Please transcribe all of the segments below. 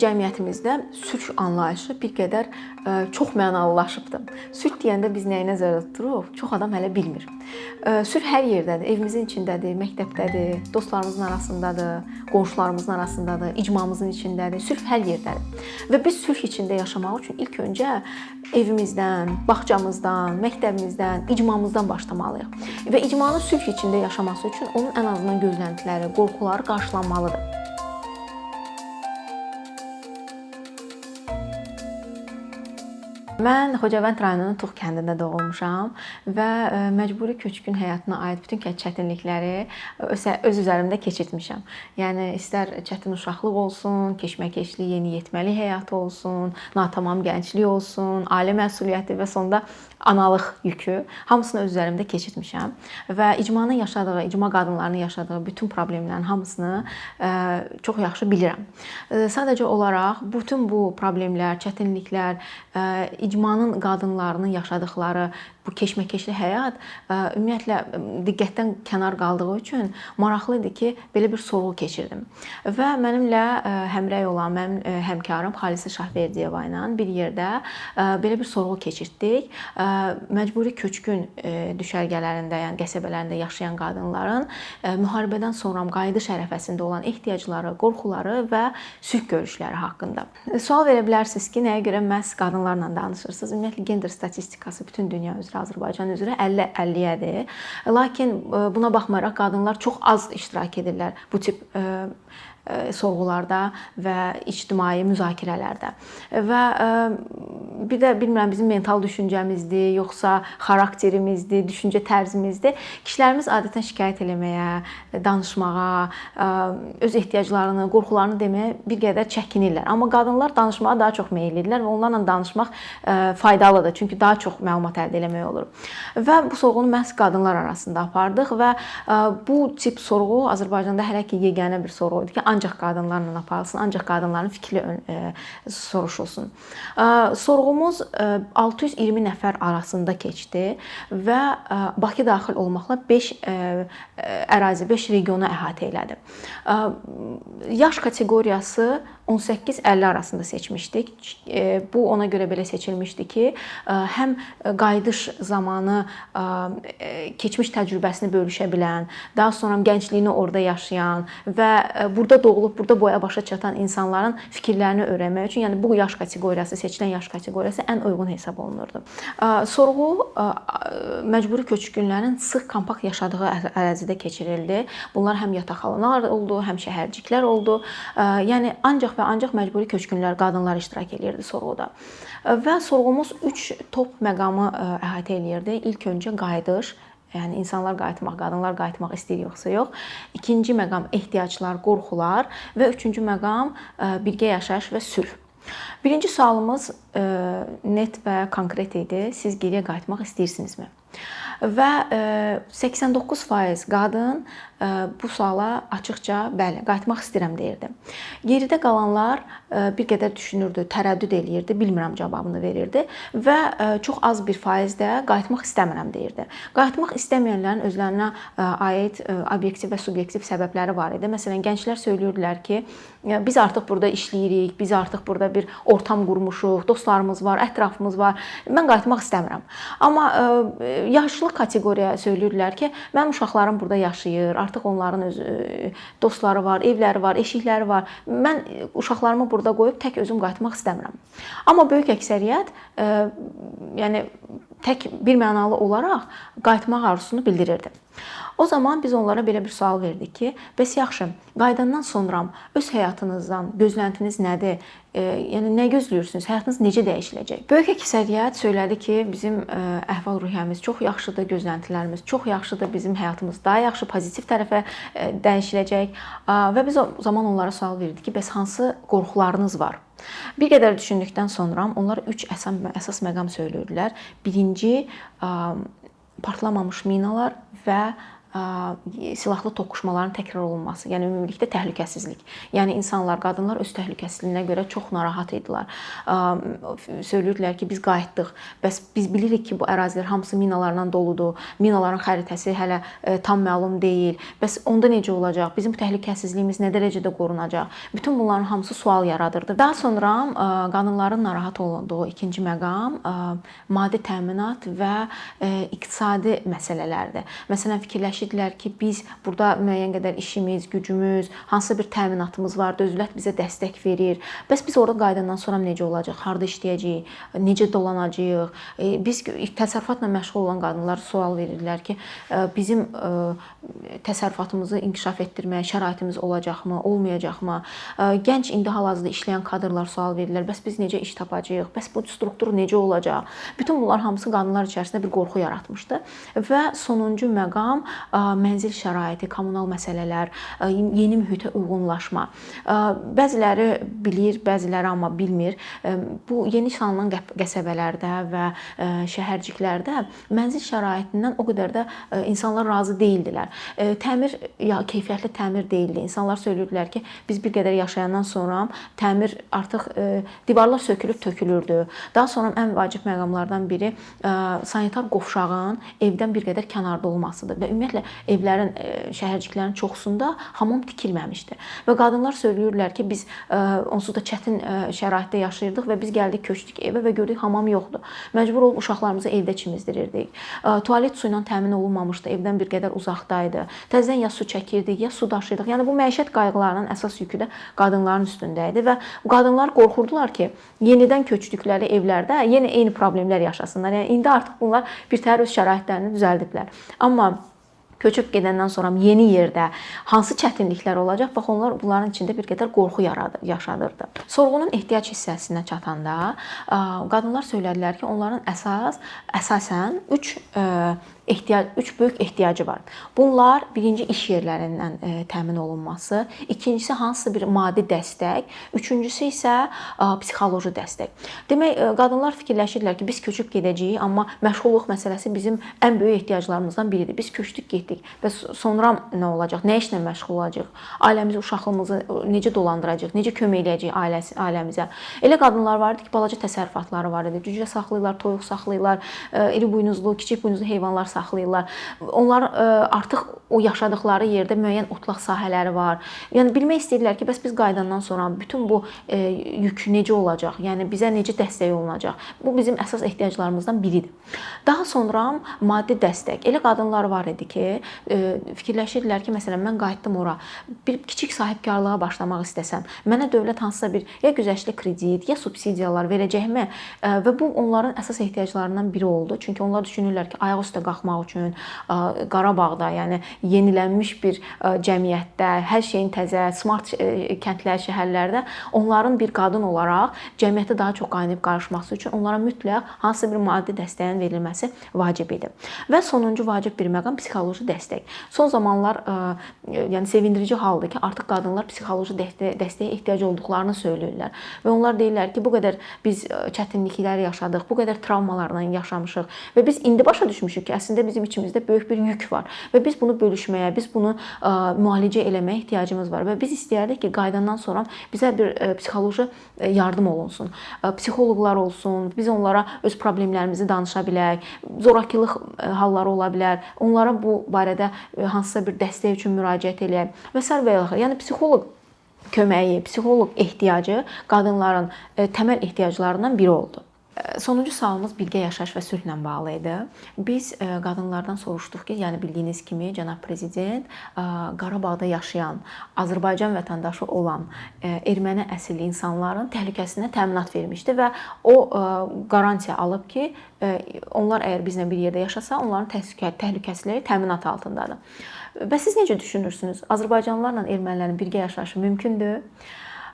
cəmiyyətimizdə sülh anlayışı bir qədər çox mənalılaşıbdır. Sülh deyəndə biz nəyi nəzərdə tuturuq? Çox adam hələ bilmir. Sülh hər yerdədir. Evimizin içindədir, məktəbdədir, dostlarımızın arasındadır, qonşularımızın arasındadır, icmamızın içindədir. Sülh hər yerdədir. Və biz sülh içində yaşamaq üçün ilk öncə evimizdən, bağçamızdan, məktəbimizdən, icmamızdan başlamalıyıq. Və icmanın sülh içində yaşaması üçün onun ən azından gözləntiləri, qorxuları qarşılanmalıdır. Mən Xocavənd rayonunun Tuğ kəndində doğulmuşam və məcburi köçkün həyatına aid bütün çətinlikləri öz üzərimdə keçirtmişəm. Yəni istər çətin uşaqlıq olsun, keşməkeşli yeniyetməlik həyatı olsun, natamam gənclik olsun, ailə məsuliyyəti və sonda analıq yükü hamısını öz üzərimdə keçirtmişəm və icmanın yaşadığı, icma qadınlarının yaşadığı bütün problemlərin hamısını çox yaxşı bilirəm. Sadəcə olaraq bütün bu problemlər, çətinliklər, icmanın qadınlarının yaşadıkları bu keşməkeşli həyat ümumiyyətlə diqqətdən kənar qaldığı üçün maraqlı idi ki, belə bir sorğu keçirdim. Və mənimlə həmrəy olan mənim həmkarım Xalisə Şahverdiyeva ilə bir yerdə belə bir sorğu keçirtdik. Məcburi köçkün düşərgələrində, yəni qəsəbələrində yaşayan qadınların müharibədən sonra qayıdış ərəfəsində olan ehtiyacları, qorxuları və sülh görüşləri haqqında. Sual verə bilərsiniz ki, nəyə görə məhz qadınlarla danışırsınız? Ümumiyyətlə gender statistikası bütün dünya üzrə, Azərbaycan üzrə 50-50-yədir. Lakin buna baxmayaraq qadınlar çox az iştirak edirlər bu tip sorğularda və ictimai müzakirələrdə. Və bir də bilmirəm bizim mental düşüncəmizdir, yoxsa xarakterimizdir, düşüncə tərzimizdir. Kişilərimiz adətən şikayət eləməyə, danışmağa, öz ehtiyaclarını, qorxularını deməyə bir qədər çəkinirlər. Amma qadınlar danışmağa daha çox meyllidirlər və onlarla danışmaq faydalıdır. Çünki daha çox məlumat əldə etmək olur. Və bu sorğunu məhz qadınlar arasında apardıq və bu tip sorğu Azərbaycanda hələ ki yeganə bir sorğu idi ki, ancaq qadınlarla aparılsın, ancaq qadınların fikri soruşulsun. Sorğumuz 620 nəfər arasında keçdi və Bakı daxil olmaqla 5 ərazi, 5 regionu əhatə elədi. Yaş kateqoriyası 18-50 arasında seçmişdik. Bu ona görə belə seçilmişdi ki, həm qayıdış zamanı keçmiş təcrübəsini bölüşə bilən, daha sonra gəncliyini orada yaşayan və burada doğulub, burada boya başa çatan insanların fikirlərini öyrənmək üçün, yəni bu yaş kateqoriyası, seçilən yaş kateqoriyası ən uyğun hesab olunurdu. Sorğu məcburi köçkünlərin sıx kompakt yaşadığı ərazidə keçirildi. Bunlar həm yataqxanalar oldu, həm şəhərciklər oldu. Yəni ancaq məcburi köçkünlər, qadınlar iştirak edirdi sorğuda. Və sorğumuz 3 top məqamı əhatə edirdi. İlk öncə qayıdış, yəni insanlar qayıtmaq, qadınlar qayıtmaq istəyir yoxsa yox. İkinci məqam ehtiyaclar, qorxular və üçüncü məqam birgə yaşayış və sülh. Birinci sualımız net və konkret idi. Siz geriyə qayıtmaq istəyirsinizmi? Və 89% qadın bu suala açıqca bəli, qayıtmaq istəyirəm deyirdi. Geridə qalanlar bir qədər düşünürdü, tərəddüd eləyirdi, bilmirəm cavabını verirdi və çox az bir faiz də qayıtmaq istəmirəm deyirdi. Qayıtmaq istəməyənlərin özlərinə aid obyektiv və subyektiv səbəbləri var idi. Məsələn, gənclər söylürdülər ki, biz artıq burada işləyirik, biz artıq burada bir ortam qurmuşuq, dostlarımız var, ətrafımız var. Mən qayıtmaq istəmirəm. Amma yaşlı kateqoriya söylürdülər ki, mənim uşaqlarım burada yaşayır, artıq onların öz dostları var, evləri var, eşikləri var. Mən uşaqlarımı burada qoyub tək özüm qayıtmaq istəmirəm. Amma böyük əksəriyyət yəni tək bir mənalı olaraq qayıtmaq arzusunu bildirirdi. O zaman biz onlara belə bir sual verdik ki, bəs yaxşı, qayıdandan sonra öz həyatınızdan gözləntiniz nədir? Yəni nə gözləyirsiniz? Həyatınız necə dəyişiləcək? Böyük əksəriyyət söylədi ki, bizim əhval-ruhiyyəmiz çox yaxşıdır, gözləntilərimiz çox yaxşıdır, bizim həyatımız daha yaxşı, pozitiv tərəfə dəyişiləcək. Və biz o zaman onlara sual verdik ki, bəs hansı qorxularınız var? Bir qədər düşündükdən sonra onlar 3 əsas məqam söylürdülər. Birinci, partlamamış minalar və silahlı toqquşmaların təkrar olunması, yəni ümumilikdə təhlükəsizlik. Yəni insanlar, qadınlar öz təhlükəsizliyinə görə çox narahat idilər. Söyləyirdilər ki, biz qayıtdıq. Bəs biz bilirik ki, bu ərazilər hamısı minalarla doludur. Minaların xəritəsi hələ tam məlum deyil. Bəs onda necə olacaq? Bizim təhlükəsizliyimiz nə dərəcədə qorunacaq? Bütün bunların hamısı sual yaradırdı. Daha sonra qadınların narahat olduğu ikinci məqam maddi təminat və iqtisadi məsələlərdir. Məsələn, fikirləşirdilər ki, biz burada müəyyən qədər işimiz, gücümüz, hansısa bir təminatımız var, dövlət bizə dəstək verir. Bəs biz orada qayıdandan sonra necə olacaq? Harda işləyəcəyik? Necə dolanacağıq? Biz təsərrüfatla məşğul olan qadınlar sual verirlər ki, bizim təsərrüfatımızı inkişaf etdirməyə şəraitimiz olacaqmı, olmayacaqmı? Gənc indi hal-hazırda işləyən kadrlar sual verirlər. Bəs biz necə iş tapacağıq? Bəs bu struktur necə olacaq? Bütün bunlar hamısı qadınlar içərisində bir qorxu yaratmışdı. Və sonuncu məqam mənzil şəraiti, kommunal məsələlər, yeni mühitə uyğunlaşma. Bəziləri bilir, bəziləri amma bilmir. Bu yeni salınan qəsəbələrdə və şəhərciklərdə mənzil şəraitindən o qədər də insanlar razı deyildilər. Təmir keyfiyyətli təmir deyildi. İnsanlar söyləyirdilər ki, biz bir qədər yaşayandan sonra təmir artıq divarlar sökülüb tökülürdü. Daha sonra ən vacib məqamlardan biri sanitar qovşağın evdən bir qədər kənarda olmasıdır və ümumiyyətlə evlərin, şəhərciklərin çoxsunda hamam tikilməmişdi. Və qadınlar söyləyirlər ki, biz onsuz da çətin şəraitdə yaşayırdıq və biz gəldik, köçdük evə və gördük hamam yoxdur. Məcbur olub uşaqlarımızı evdə çimizdirirdik. Tualet suyu ilə təmin olunmamışdı, evdən bir qədər uzaqdaydı. Təzədən ya su çəkirdik, ya su daşıyırdıq. Yəni bu məişət qayğılarının əsas yükü də qadınların üstündə idi və qadınlar qorxurdular ki, yenidən köçdükləri evlərdə yenə eyni problemlər yaşasınlar. Yəni indi artıq bunlar birtəhər öz şəraitlərini düzəldiblər. Amma köçüb gedəndən sonra yeni yerdə hansı çətinliklər olacaq? Bax, onlar bunların içində bir qədər qorxu yaşadırdı. Sorğunun ehtiyac hissəsinə çatanda qadınlar söylədilər ki, onların əsasən üç böyük ehtiyacı var. Bunlar birinci iş yerlərindən təmin olunması, ikincisi hansısa bir maddi dəstək, üçüncüsü isə psixoloji dəstək. Demək, qadınlar fikirləşirlər ki, biz köçüb gedəcəyik, amma məşğulluq məsələsi bizim ən böyük ehtiyaclarımızdan biridir. Biz köçdük, getdik. Bəs sonra nə olacaq? Nə işlə məşğul olacağıq? Ailəmizi, uşaqlığımızı necə dolandıracağıq? Necə kömək edəcəyik ailəmizə? Elə qadınlar var idi ki, balaca təsərrüfatları var idi. Cücə saxlayırlar, toyuq saxlayırlar, iri buynuzlu, kiçik buynuzlu heyvanlar saxlayırlar. Onlar artıq o yaşadıkları yerdə müəyyən otlaq sahələri var. Yəni bilmək istəyirlər ki, bəs biz qayıdandan sonra bütün bu yük necə olacaq? Yəni bizə necə dəstək olunacaq? Bu bizim əsas ehtiyaclarımızdan biridir. Daha sonra maddi dəstək. Elə qadınlar var idi ki, fikirləşirdilər ki, məsələn, mən qayıtdım ora, bir kiçik sahibkarlığa başlamaq istəsəm, mənə dövlət hansısa bir ya güzəştli kredit, ya subsidiyalar verəcəkmi? Və bu onların əsas ehtiyaclarından biri oldu. Çünki onlar düşünürlər ki, ayaq üstə qalxmaq üçün Qarabağda, yəni yenilənmiş bir cəmiyyətdə, hər şeyin təzə, smart kəndlər, şəhərlərdə onların bir qadın olaraq cəmiyyətə daha çox qaynayıb qarışması üçün onlara mütləq hansısa bir maddi dəstəyin verilməsi vacib idi. Və sonuncu vacib bir məqam psixoloji dəstək. Son zamanlar yəni sevindirici haldır ki, artıq qadınlar psixoloji dəstəyə ehtiyac olduqlarını söyləyirlər. Və onlar deyirlər ki, bu qədər biz çətinliklər yaşadıq, bu qədər travmalarla yaşamışıq və biz indi başa düşmüşük ki, əslində bizim içimizdə böyük bir yük var və biz bunu bölüşməyə, biz bunu müalicə eləməyə ehtiyacımız var və biz istəyərdik ki, qayıdandan sonra bizə bir psixoloji yardım olunsun. Psixoloqlar olsun, biz onlara öz problemlərimizi danışa bilək, zorakılıq halları ola bilər, onlara bu barədə hansısa bir dəstək üçün müraciət eləyək və s. və yaxud. Yəni psixoloq köməyi, psixoloq ehtiyacı qadınların təməl ehtiyaclarından biri oldu. Sonuncu sualımız birgə yaşayış və sülhlə bağlı idi. Biz qadınlardan soruşduq ki, yəni bildiyiniz kimi cənab prezident Qarabağda yaşayan, Azərbaycan vətəndaşı olan erməni əsilli insanların təhlükəsinə təminat vermişdi və o qarantiya alıb ki, onlar əgər bizlə bir yerdə yaşasa, onların təhlükəsizliyi təminat altındadır. Və siz necə düşünürsünüz? Azərbaycanlılarla ermənilərin birgə yaşayışı mümkündür?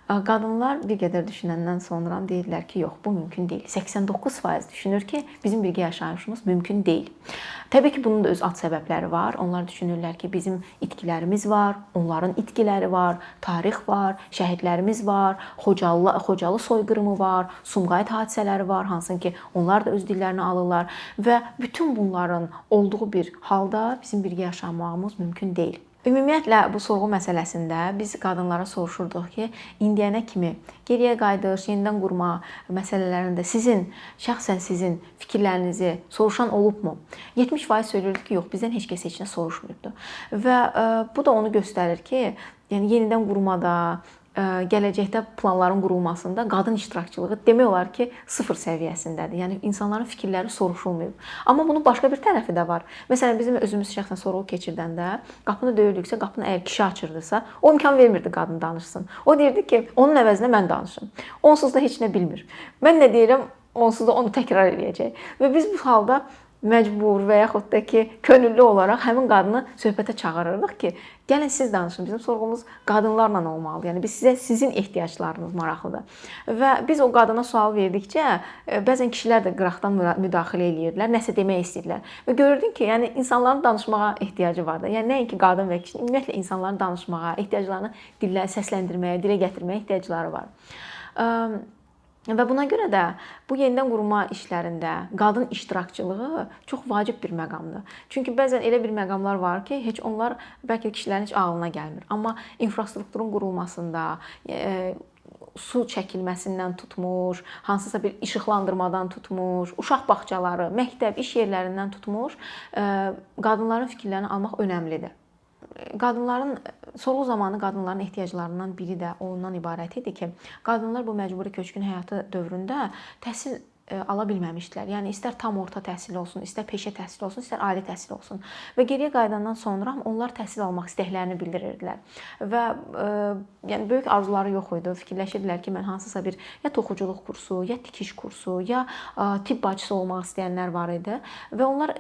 Qadınlar bir qədər düşünəndən sonra deyirlər ki, yox, bu mümkün deyil. 89% düşünür ki, bizim birgə yaşayışımız mümkün deyil. Təbii ki, bunun da öz ad səbəbləri var. Onlar düşünürlər ki, bizim itkilərimiz var, onların itkiləri var, tarix var, şəhidlərimiz var, Xocalı soyqırımı var, Sumqayıt hadisələri var, hansı ki, onlar da öz dillərini alırlar və bütün bunların olduğu bir halda bizim birgə yaşamağımız mümkün deyil. Ümumiyyətlə bu sorğu məsələsində biz qadınlara soruşurduq ki, indiyənə kimi geriyə qayıdış, yenidən qurma məsələlərində şəxsən sizin fikirlərinizi soruşan olubmu? 70% söylürdü ki, yox, bizdən heç kəs heç nə soruşmurdu. Və bu da onu göstərir ki, yəni yenidən qurmada, gələcəkdə planların qurulmasında qadın iştirakçılığı demək olar ki, sıfır səviyyəsindədir. Yəni insanların fikirləri soruşulmayıb. Amma bunun başqa bir tərəfi də var. Məsələn, bizim özümüz şəxsən sorğu keçirdəndə qapını döyürdüksə, qapını əgər kişi açırdısa, o imkan vermirdi qadın danışsın. O deyirdi ki, onun əvəzinə mən danışım. Onsuz da heç nə bilmir. Mən nə deyirəm, onsuz da onu təkrar edəcək. Və biz bu halda məcbur və yaxud da ki, könüllü olaraq həmin qadını söhbətə çağırırdıq ki, gəlin siz danışın. Bizim sorğumuz qadınlarla olmalıdır. Yəni biz sizin ehtiyaclarınız maraqlıdır. Və biz o qadına sual verdikcə, bəzən kişilər də qıraqdan müdaxilə edirdilər, nəsə demək istəyirdilər. Və görürdün ki, yəni insanların danışmağa ehtiyacı var da. Yəni nəinki qadın və kişi, ümumiyyətlə insanların danışmağa, ehtiyaclarını səsləndirməyə, dilə gətirməyə ehtiyacları var. Və buna görə də bu yenidən qurma işlərində qadın iştirakçılığı çox vacib bir məqamdır. Çünki bəzən elə bir məqamlar var ki, heç onlar bəlkə kişilərin heç ağlına gəlmir. Amma infrastrukturun qurulmasında, su çəkilməsindən tutmuş, hansısa bir işıqlandırmadan tutmuş, uşaq bağçaları, məktəb, iş yerlərindən tutmuş, qadınların fikirlərini almaq önəmlidir. Sorğu zamanı qadınların ehtiyaclarından biri də ondan ibarət idi ki, qadınlar bu məcburi köçkün həyatı dövründə təhsil ala bilməmişdilər. Yəni istər tam orta təhsil olsun, istər peşə təhsili olsun, istər ali təhsil olsun. Və geriyə qayıdandan sonra onlar təhsil almaq istəklərini bildirirdilər. Və yəni böyük arzuları yox idi. Fikirləşirdilər ki, mən hansısa bir ya toxuculuq kursu, ya tikiş kursu, ya tibb bacısı olmaq istəyənlər var idi. Və onlar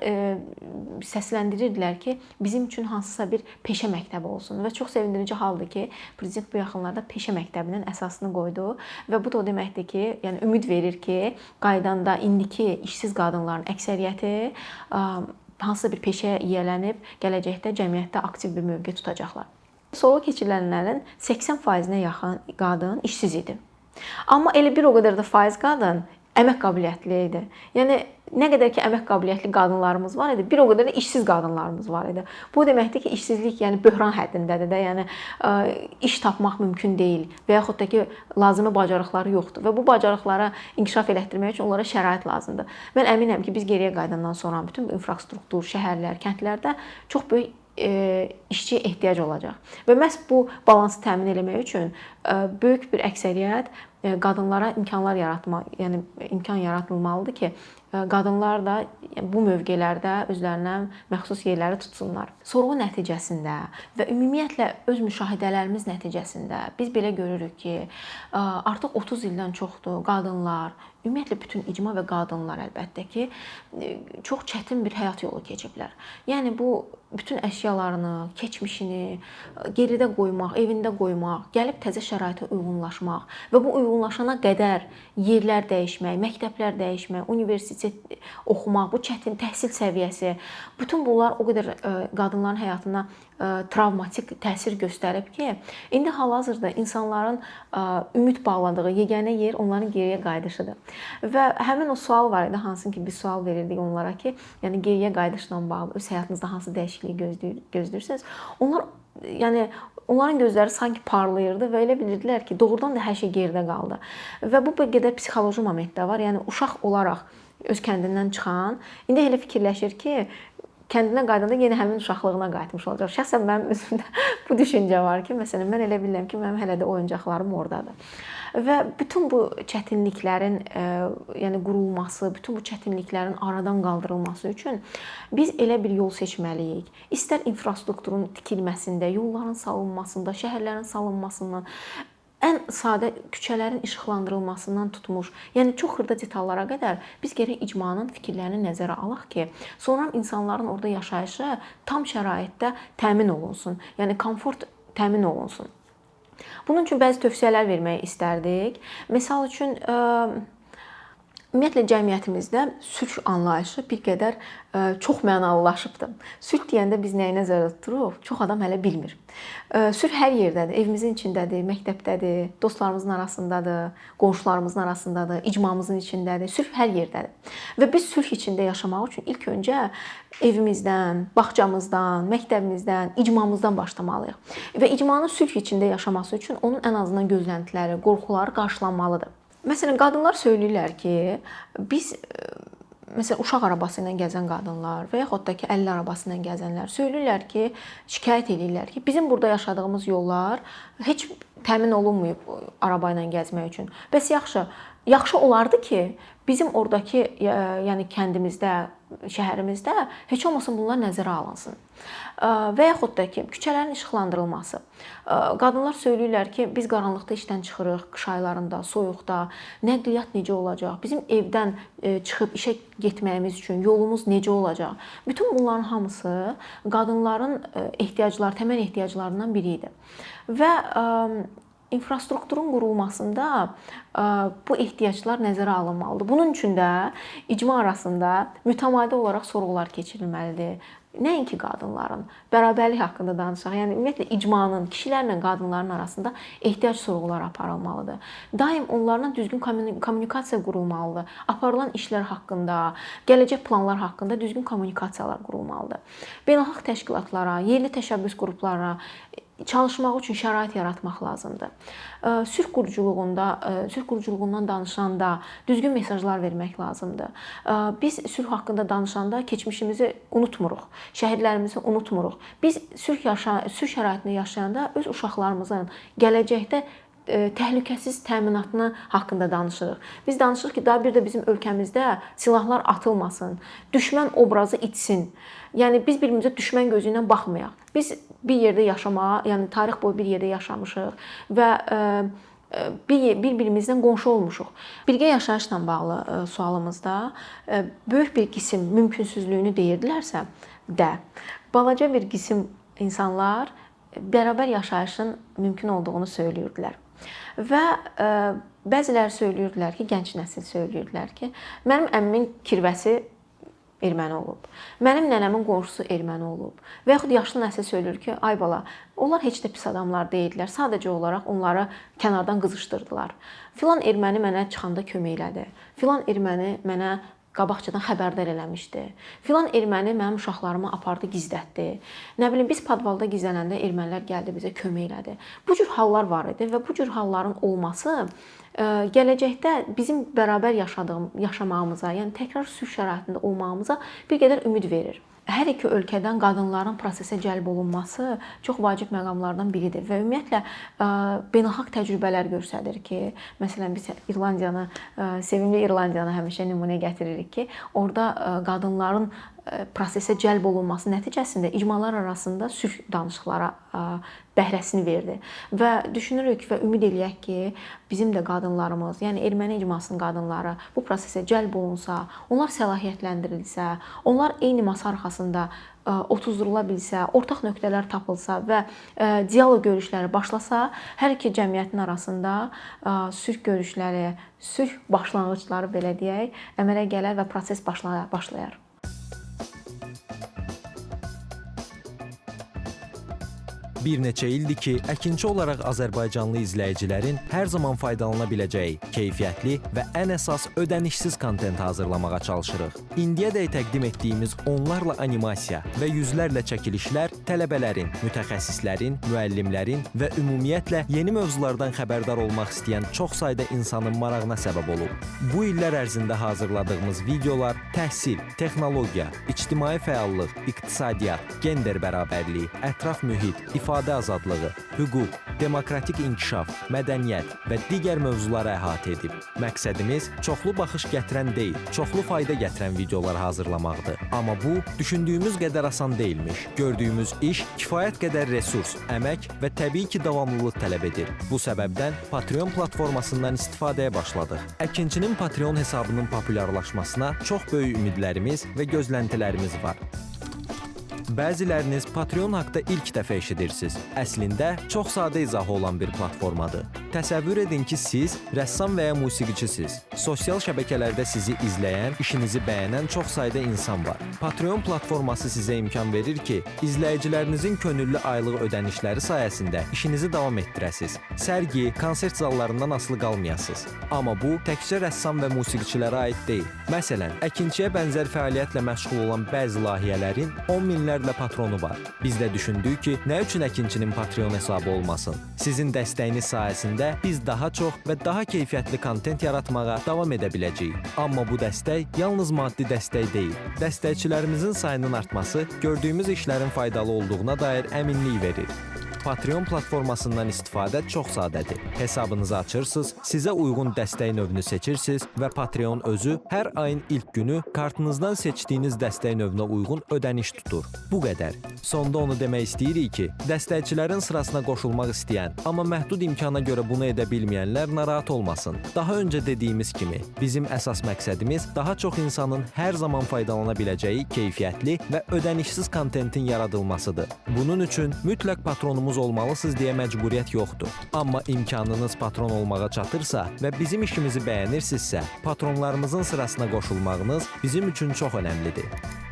səsləndirirdilər ki, bizim üçün hansısa bir peşə məktəbi olsun. Və çox sevindirici haldır ki, prezident bu yaxınlarda peşə məktəbinin əsasını qoydu və bu da o deməkdir ki, yəni ümid verir ki, qaydanda indiki işsiz qadınların əksəriyyəti hansısa bir peşəyə yiyələnib, gələcəkdə cəmiyyətdə aktiv bir mövqe tutacaqlar. Sorğu keçirilənlərin 80%-nə yaxın qadın işsiz idi. Amma elə bir o qədər də faiz qadın əmək qabiliyyətli idi. Yəni nə qədər ki əmək qabiliyyətli qadınlarımız var idi, bir o qədər də işsiz qadınlarımız var idi. Bu deməkdir ki, işsizlik yəni böhran həddindədir də, yəni iş tapmaq mümkün deyil və yaxud da ki lazımi bacarıqları yoxdur və bu bacarıqları inkişaf elətdirmək üçün onlara şərait lazımdır. Mən əminəm ki, biz geriyə qayıdandan sonra bütün infrastruktur, şəhərlər, kəndlərdə çox böyük işçiyə ehtiyac olacaq. Və məhz bu balansı təmin etmək üçün böyük bir əksəriyyət qadınlara imkan yaratılmalıdır ki, qadınlar da bu mövqelərdə özlərinə məxsus yerləri tutsunlar. Sorğu nəticəsində və ümumiyyətlə öz müşahidələrimiz nəticəsində biz belə görürük ki, artıq 30 ildən çoxdur qadınlar, ümumiyyətlə bütün icma və qadınlar əlbəttə ki, çox çətin bir həyat yolu keçiblər. Yəni bu bütün əşyalarını, keçmişini geridə qoymaq, evində qoymaq, gəlib təzə şəraitə uyğunlaşmaq və bu uyğunlaşana qədər yerlər dəyişmək, məktəblər dəyişmək, universitet oxumaq, bu çətin təhsil səviyyəsi, bütün bunlar o qədər qadınların həyatına travmatik təsir göstərib ki, indi hal-hazırda insanların ümid bağladığı yeganə yer onların geriyə qayıdışıdır. Və həmin o sual var idi, hansı ki biz sual verirdik onlara ki, yəni geriyə qayıdışla bağlı öz həyatınızda hansı dəyişikliyi gözləyirsiniz? Onların gözləri sanki parlayırdı və elə bilirdilər ki, doğrudan da hər şey geridə qaldı. Və bu qədər psixoloji moment də var. Yəni uşaq olaraq öz kəndindən çıxan, indi elə fikirləşir ki, kəndinə qayıdanda yenə həmin uşaqlığına qayıtmış olacaq. Şəxsən mənim özümdə bu düşüncə var ki, məsələn, mən elə bilirəm ki, mənim hələ də oyuncaqlarım oradadır. Və bütün bu çətinliklərin qurulması, bütün bu çətinliklərin aradan qaldırılması üçün biz elə bir yol seçməliyik. İstər infrastrukturun tikilməsində, yolların salınmasında, şəhərlərin salınmasından, ən sadə küçələrin işıqlandırılmasından tutmuş, yəni çox xırda detallara qədər biz gərək icmanın fikirlərini nəzərə alaq ki, sonra insanların orada yaşayışı tam şəraitdə təmin olunsun, yəni komfort təmin olunsun. Bunun üçün bəzi tövsiyələr vermək istərdik. Məsəl üçün, ümumiyyətlə cəmiyyətimizdə sülh anlayışı bir qədər çox mənalılaşıbdır. Sülh deyəndə biz nəyi nəzərdə tuturuq? Çox adam hələ bilmir. Sülh hər yerdədir. Evimizin içindədir, məktəbdədir, dostlarımızın arasındadır, qonşularımızın arasındadır, icmamızın içindədir. Sülh hər yerdədir. Və biz sülh içində yaşamaq üçün ilk öncə evimizdən, bağçamızdan, məktəbimizdən, icmamızdan başlamalıyıq. Və icmanın sülh içində yaşaması üçün onun ən azından gözləntiləri, qorxuları qarşılanmalıdır. Məsələn, qadınlar söyləyirlər ki, biz məsələn uşaq arabası ilə gəzən qadınlar və yaxud da ki 50 arabası ilə gəzənlər söyləyirlər ki, şikayət edirlər ki, bizim burada yaşadığımız yollar heç təmin olunmayıb araba ilə gəzmək üçün. Bəs yaxşı olardı ki, bizim oradakı, yəni kəndimizdə, şəhərimizdə heç olmasa bunlar nəzərə alınsın. Və yaxud da ki, küçələrin işıqlandırılması. Qadınlar söyləyirlər ki, biz qaranlıqda işdən çıxırıq, qış aylarında, soyuqda, nəqliyyat necə olacaq? Bizim evdən çıxıb işə getməyimiz üçün yolumuz necə olacaq? Bütün bunların hamısı qadınların ehtiyacları, təməl ehtiyaclarından biri idi. Və infrastrukturun qurulmasında bu ehtiyaclar nəzərə alınmalıdır. Bunun üçün də icma arasında mütəmadi olaraq sorğular keçirilməlidir. Nəinki qadınların bərabərlik haqqında danışaq. Yəni ümumiyyətlə icmanın kişilərlə qadınların arasında ehtiyac sorğuları aparılmalıdır. Daim onlarla düzgün kommunikasiya qurulmalıdır. Aparılan işlər haqqında, gələcək planlar haqqında düzgün kommunikasiyalar qurulmalıdır. Beynəlxalq təşkilatlara, yerli təşəbbüs qruplarına çalışmaq üçün şərait yaratmaq lazımdır. Sülh quruculuğundan danışanda düzgün mesajlar vermək lazımdır. Biz sülh haqqında danışanda keçmişimizi unutmuruq, şəhidlərimizi unutmuruq. Biz sülh şəraitində yaşayanda öz uşaqlarımızın gələcəkdə təhlükəsiz təminatını haqqında danışırıq. Biz danışırıq ki, daha bir də bizim ölkəmizdə silahlar atılmasın, düşmən obrazı itsin. Yəni biz bir-birimizə düşmən gözü ilə baxmayaq. Biz bir yerdə yaşamağa, yəni tarix boyu bir yerdə yaşamışıq və bir-birimizdən qonşu olmuşuq. Birgə yaşayışla bağlı sualımızda böyük bir qisim mümkünsüzlüyünü deyirdilərsə də, balaca bir qisim insanlar bərabər yaşayışın mümkün olduğunu söyləyirdilər. Və bəziləri söyləyirdilər ki, gənc nəsil söyləyirdilər ki, mənim əmmimin kirvəsi erməni olub. Mənim nənəmin qonşusu erməni olub. Və yaxud yaşlı nəsil söylür ki, ay bala, onlar heç də pis adamlar deyildilər. Sadəcə olaraq onları kənardan qızışdırdılar. Filan erməni mənə çıxanda kömək elədi. Filan erməni mənə qabaqcadan xəbərdar eləmişdi. Filan erməni mənim uşaqlarımı apardı, gizlətdi. Nə bilim, biz podvalda gizlənəndə ermənilər gəldi bizə kömək elədi. Bu cür hallar var idi və bu cür halların olması gələcəkdə bizim bərabər yaşamağımıza, yəni təkrar sülh şəraitində olmağımıza bir qədər ümid verir. Hər iki ölkədən qadınların prosesə cəlb olunması çox vacib məqamlardan biridir və ümumiyyətlə beynəlxalq təcrübələr göstərir ki, məsələn biz İrlandiyanı, sevimli İrlandiyanı həmişə nümunə gətiririk ki, orada qadınların prosesə cəlb olunması nəticəsində icmalar arasında sülh danışıqlara bəhrəsini verdi. Və düşünürük və ümid eləyək ki, bizim də qadınlarımız, yəni erməni icmasının qadınları bu prosesə cəlb olunsa, onlar səlahiyyətləndirilsə, onlar eyni masa arxasında otuzdurula bilsə, ortaq nöqtələr tapılsa və dialoq görüşləri başlasa, hər iki cəmiyyətin arasında sülh görüşləri, sülh başlanğıcları belə deyək, əmələ gələr və proses başlayar. Bir neçə ildir ki, əkinçi olaraq Azərbaycanlı izləyicilərin hər zaman faydalana biləcəyi, keyfiyyətli və ən əsas ödənişsiz kontent hazırlamağa çalışırıq. İndiyədək təqdim etdiyimiz onlarla animasiya və yüzlərlə çəkilişlər tələbələrin, mütəxəssislərin, müəllimlərin və ümumiyyətlə yeni mövzulardan xəbərdar olmaq istəyən çox sayda insanın marağına səbəb olub. Bu illər ərzində hazırladığımız videolar təhsil, texnologiya, ictimai fəallıq, iqtisadiyyat, gender bərabərliyi, ətraf mühit, ifadə azadlığı, hüquq, demokratik inkişaf, mədəniyyət və digər mövzuları əhatə edib. Məqsədimiz çoxlu baxış gətirən deyil, çoxlu fayda gətirən videolar hazırlamaqdır. Amma bu, düşündüyümüz qədər asan deyilmiş. Gördüyümüz iş kifayət qədər resurs, əmək və təbii ki, davamlılıq tələb edir. Bu səbəbdən Patreon platformasından istifadəyə başladıq. Əkinçinin Patreon hesabının populyarlaşmasına çox böyük ümidlərimiz və gözləntilərimiz var. Bəziləriniz Patreon haqqında ilk dəfə eşidirsiniz. Əslində çox sadə izahı olan bir platformadır. Təsəvvür edin ki, siz rəssam və ya musiqiçisiniz. Sosial şəbəkələrdə sizi izləyən, işinizi bəyənən çox sayda insan var. Patreon platforması sizə imkan verir ki, izləyicilərinizin könüllü aylıq ödənişləri sayəsində işinizi davam etdirəsiniz. Sərgi, konsert zallarından asılı qalmayasınız. Amma bu təkcə rəssam və musiqiçilərə aid deyil. Məsələn, əkinçiyə bənzər fəaliyyətlə məşğul olan bəzi layihələrin 10 minlərlə patronu var. Biz də düşündük ki, nə üçün əkinçinin Patreon hesabı olmasın? Sizin dəstəyiniz sayəsində biz daha çox və daha keyfiyyətli kontent yaratmağa davam edə biləcəyik. Amma bu dəstək yalnız maddi dəstək deyil. Dəstəkçilərimizin sayının artması gördüyümüz işlərin faydalı olduğuna dair əminlik verir. Patreon platformasından istifadə çox sadədir. Hesabınızı açırsınız, sizə uyğun dəstək növünü seçirsiniz və Patreon özü hər ayın ilk günü kartınızdan seçdiyiniz dəstək növünə uyğun ödəniş tutur. Bu qədər. Sonda onu demək istəyirik ki, dəstəkçilərin sırasına qoşulmaq istəyən, amma məhdud imkana görə bunu edə bilməyənlər narahat olmasın. Daha öncə dediyimiz kimi, bizim əsas məqsədimiz daha çox insanın hər zaman faydalana biləcəyi keyfiyyətli və ödənişsiz kontentin yaradılmasıdır. Bunun üçün mütləq patronumuz olmalısınız deyə məcburiyyət yoxdur. Amma imkanınız patron olmağa çatırsa və bizim işimizi bəyənirsinizsə, patronlarımızın sırasına qoşulmağınız bizim üçün çox önəmlidir.